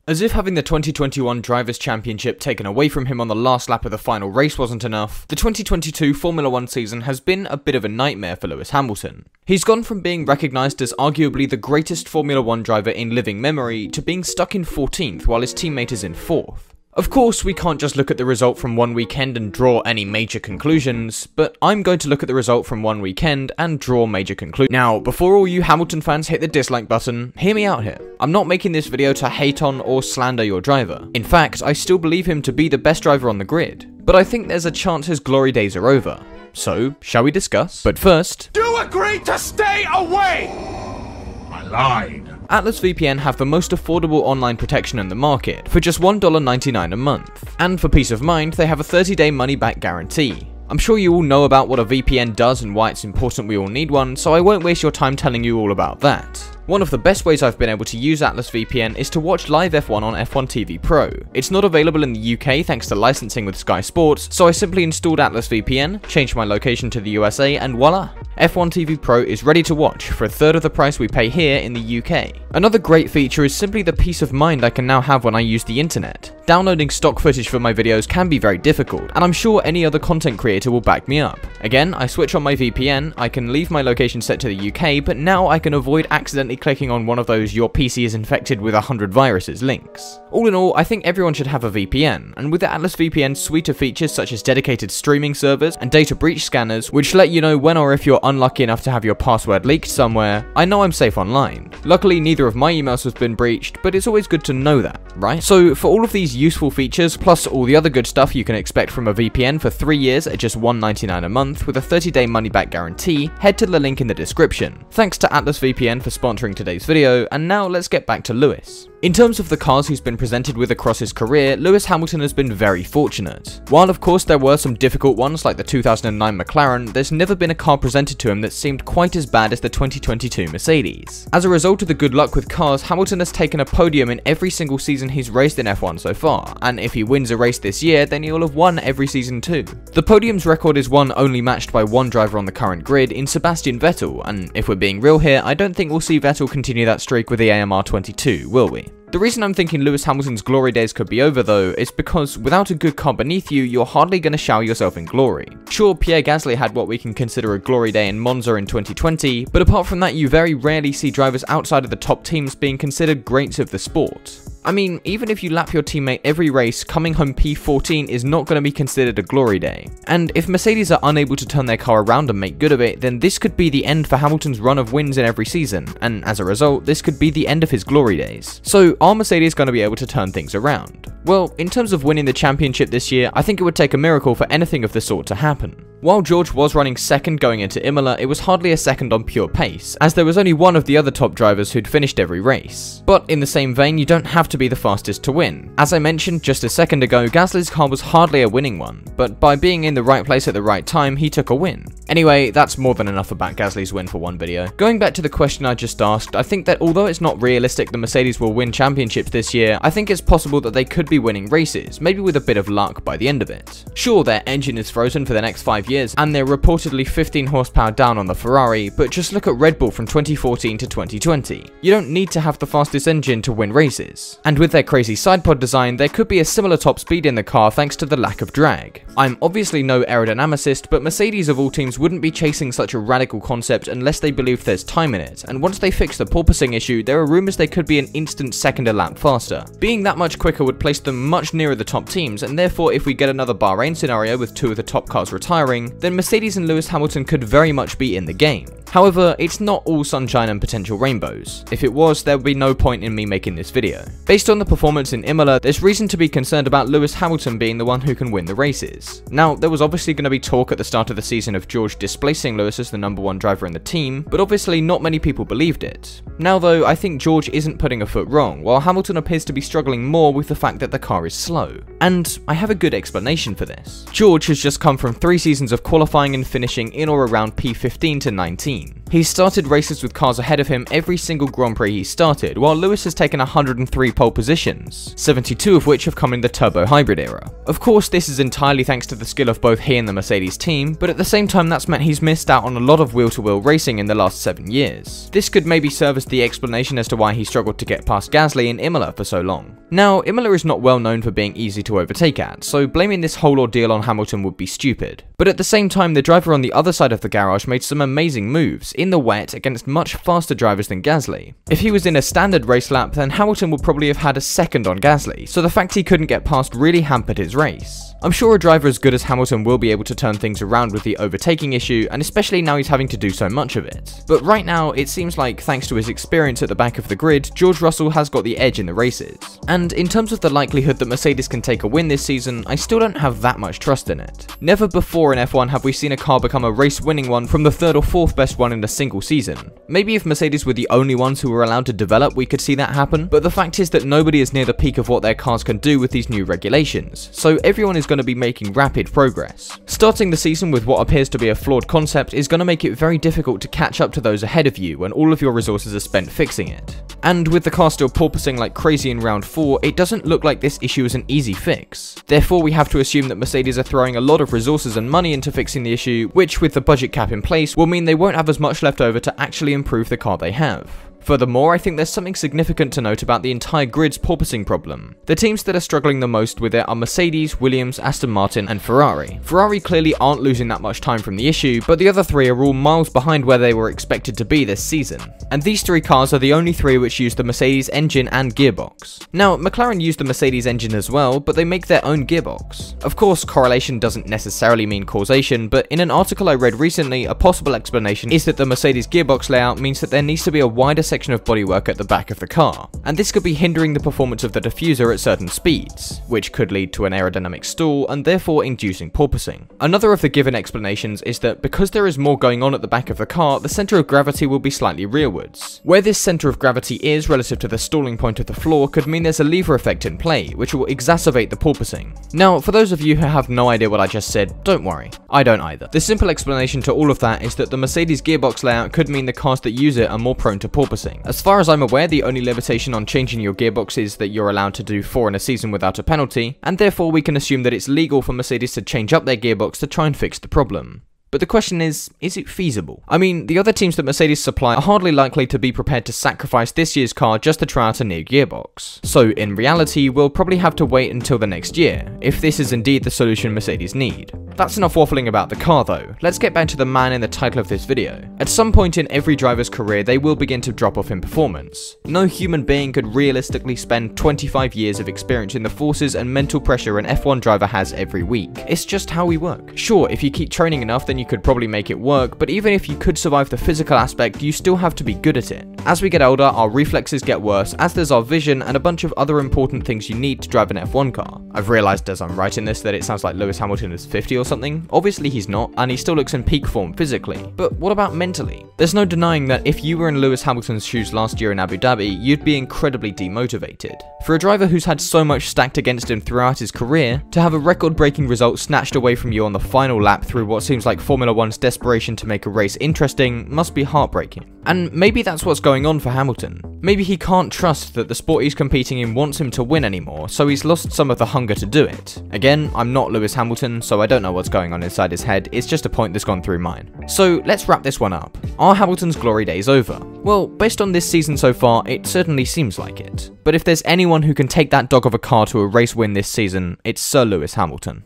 As if having the 2021 Drivers' Championship taken away from him on the last lap of the final race wasn't enough, the 2022 Formula 1 season has been a bit of a nightmare for Lewis Hamilton. He's gone from being recognised as arguably the greatest Formula 1 driver in living memory to being stuck in 14th while his teammate is in 4th. Of course, we can't just look at the result from one weekend and draw any major conclusions, but I'm going to look at the result from one weekend and draw major conclusions. Now, before all you Hamilton fans hit the dislike button, hear me out here. I'm not making this video to hate on or slander your driver. In fact, I still believe him to be the best driver on the grid, but I think there's a chance his glory days are over. So, shall we discuss? But first, you agreed to stay away! I lied. Atlas VPN have the most affordable online protection in the market for just $1.99 a month. And for peace of mind, they have a 30-day money-back guarantee. I'm sure you all know about what a VPN does and why it's important we all need one, so I won't waste your time telling you all about that. One of the best ways I've been able to use Atlas VPN is to watch live F1 on F1 TV Pro. It's not available in the UK thanks to licensing with Sky Sports, so I simply installed Atlas VPN, changed my location to the USA, and voila! F1 TV Pro is ready to watch for a third of the price we pay here in the UK. Another great feature is simply the peace of mind I can now have when I use the internet. Downloading stock footage for my videos can be very difficult, and I'm sure any other content creator will back me up. Again, I switch on my VPN, I can leave my location set to the UK, but now I can avoid accidentally clicking on one of those "your PC is infected with 100 viruses" links. All in all, I think everyone should have a VPN, and with the Atlas VPN's suite of features such as dedicated streaming servers and data breach scanners, which let you know when or if you're unlucky enough to have your password leaked somewhere, I know I'm safe online. Luckily, neither of my emails has been breached, but it's always good to know that, right? So for all of these useful features, plus all the other good stuff you can expect from a VPN for 3 years at just $1.99 a month with a 30-day money-back guarantee, head to the link in the description. Thanks to Atlas VPN for sponsoring today's video, and now let's get back to Lewis. In terms of the cars he's been presented with across his career, Lewis Hamilton has been very fortunate. While of course there were some difficult ones like the 2009 McLaren, there's never been a car presented to him that seemed quite as bad as the 2022 Mercedes. As a result of the good luck with cars, Hamilton has taken a podium in every single season he's raced in F1 so far, and if he wins a race this year, then he'll have won every season too. The podiums record is one only matched by one driver on the current grid in Sebastian Vettel, and if we're being real here, I don't think we'll see Vettel continue that streak with the AMR22, will we? The reason I'm thinking Lewis Hamilton's glory days could be over though is because without a good car beneath you, you're hardly going to shower yourself in glory. Sure, Pierre Gasly had what we can consider a glory day in Monza in 2020, but apart from that you very rarely see drivers outside of the top teams being considered greats of the sport. I mean, even if you lap your teammate every race, coming home P14 is not going to be considered a glory day. And if Mercedes are unable to turn their car around and make good of it, then this could be the end for Hamilton's run of wins in every season, and as a result, this could be the end of his glory days. So, are Mercedes going to be able to turn things around? Well, in terms of winning the championship this year, I think it would take a miracle for anything of the sort to happen. While George was running second going into Imola, it was hardly a second on pure pace, as there was only one of the other top drivers who'd finished every race. But in the same vein, you don't have to be the fastest to win. As I mentioned just a second ago, Gasly's car was hardly a winning one, but by being in the right place at the right time, he took a win. Anyway, that's more than enough about Gasly's win for one video. Going back to the question I just asked, I think that although it's not realistic the Mercedes will win championships this year, I think it's possible that they could be winning races, maybe with a bit of luck by the end of it. Sure, their engine is frozen for the next 5 years, and they're reportedly 15 horsepower down on the Ferrari, but just look at Red Bull from 2014 to 2020. You don't need to have the fastest engine to win races. And with their crazy side pod design, there could be a similar top speed in the car thanks to the lack of drag. I'm obviously no aerodynamicist, but Mercedes of all teams wouldn't be chasing such a radical concept unless they believed there's time in it, and once they fix the porpoising issue, there are rumours they could be an instant second a lap faster. Being that much quicker would place them much nearer the top teams, and therefore if we get another Bahrain scenario with 2 of the top cars retiring, then Mercedes and Lewis Hamilton could very much be in the game. However, it's not all sunshine and potential rainbows. If it was, there would be no point in me making this video. Based on the performance in Imola, there's reason to be concerned about Lewis Hamilton being the one who can win the races. Now, there was obviously going to be talk at the start of the season of George displacing Lewis as the #1 driver in the team, but obviously not many people believed it. Now though, I think George isn't putting a foot wrong, while Hamilton appears to be struggling more with the fact that the car is slow. And I have a good explanation for this. George has just come from 3 seasons of qualifying and finishing in or around P15 to 19. He started races with cars ahead of him every single Grand Prix he started, while Lewis has taken 103 pole positions, 72 of which have come in the turbo hybrid era. Of course, this is entirely thanks to the skill of both he and the Mercedes team, but at the same time that's meant he's missed out on a lot of wheel-to-wheel racing in the last 7 years. This could maybe serve as the explanation as to why he struggled to get past Gasly in Imola for so long. Now, Imola is not well known for being easy to overtake at, so blaming this whole ordeal on Hamilton would be stupid. But at the same time, the driver on the other side of the garage made some amazing moves, in the wet, against much faster drivers than Gasly. If he was in a standard race lap, then Hamilton would probably have had a second on Gasly, so the fact he couldn't get past really hampered his race. I'm sure a driver as good as Hamilton will be able to turn things around with the overtaking issue, and especially now he's having to do so much of it. But right now, it seems like, thanks to his experience at the back of the grid, George Russell has got the edge in the races. And in terms of the likelihood that Mercedes can take a win this season, I still don't have that much trust in it. Never before in F1 have we seen a car become a race-winning one from the third or fourth best one in a single season. Maybe if Mercedes were the only ones who were allowed to develop, we could see that happen, but the fact is that nobody is near the peak of what their cars can do with these new regulations, so everyone is going to be making rapid progress. Starting the season with what appears to be a flawed concept is going to make it very difficult to catch up to those ahead of you when all of your resources are spent fixing it. And with the car still porpoising like crazy in round 4, it doesn't look like this issue is an easy fix. Therefore, we have to assume that Mercedes are throwing a lot of resources and money into fixing the issue, which with the budget cap in place will mean they won't have as much left over to actually improve the car they have. Furthermore, I think there's something significant to note about the entire grid's porpoising problem. The teams that are struggling the most with it are Mercedes, Williams, Aston Martin, and Ferrari. Ferrari clearly aren't losing that much time from the issue, but the other three are all miles behind where they were expected to be this season. And these three cars are the only three which use the Mercedes engine and gearbox. Now, McLaren use the Mercedes engine as well, but they make their own gearbox. Of course, correlation doesn't necessarily mean causation, but in an article I read recently, a possible explanation is that the Mercedes gearbox layout means that there needs to be a wider section of bodywork at the back of the car, and this could be hindering the performance of the diffuser at certain speeds, which could lead to an aerodynamic stall and therefore inducing porpoising. Another of the given explanations is that because there is more going on at the back of the car, the centre of gravity will be slightly rearwards. Where this centre of gravity is relative to the stalling point of the floor could mean there's a lever effect in play, which will exacerbate the porpoising. Now, for those of you who have no idea what I just said, don't worry, I don't either. The simple explanation to all of that is that the Mercedes gearbox layout could mean the cars that use it are more prone to porpoising. As far as I'm aware, the only limitation on changing your gearbox is that you're allowed to do 4 in a season without a penalty, and therefore we can assume that it's legal for Mercedes to change up their gearbox to try and fix the problem. But the question is it feasible? I mean, the other teams that Mercedes supply are hardly likely to be prepared to sacrifice this year's car just to try out a new gearbox. So in reality, we'll probably have to wait until the next year, if this is indeed the solution Mercedes need. That's enough waffling about the car though, let's get back to the man in the title of this video. At some point in every driver's career, they will begin to drop off in performance. No human being could realistically spend 25 years of experience in the forces and mental pressure an F1 driver has every week. It's just how we work. Sure, if you keep training enough, then you could probably make it work, but even if you could survive the physical aspect, you still have to be good at it. As we get older, our reflexes get worse, as does our vision and a bunch of other important things you need to drive an F1 car. I've realised as I'm writing this that it sounds like Lewis Hamilton is 50 or something. Obviously he's not, and he still looks in peak form physically. But what about mentally? There's no denying that if you were in Lewis Hamilton's shoes last year in Abu Dhabi, you'd be incredibly demotivated. For a driver who's had so much stacked against him throughout his career, to have a record-breaking result snatched away from you on the final lap through what seems like Formula 1's desperation to make a race interesting must be heartbreaking. And maybe that's what's going on for Hamilton. Maybe he can't trust that the sport he's competing in wants him to win anymore, so he's lost some of the hunger to do it. Again, I'm not Lewis Hamilton, so I don't know what's going on inside his head, it's just a point that's gone through mine. So let's wrap this one up. Are Hamilton's glory days over? Well, based on this season so far, it certainly seems like it. But if there's anyone who can take that dog of a car to a race win this season, it's Sir Lewis Hamilton.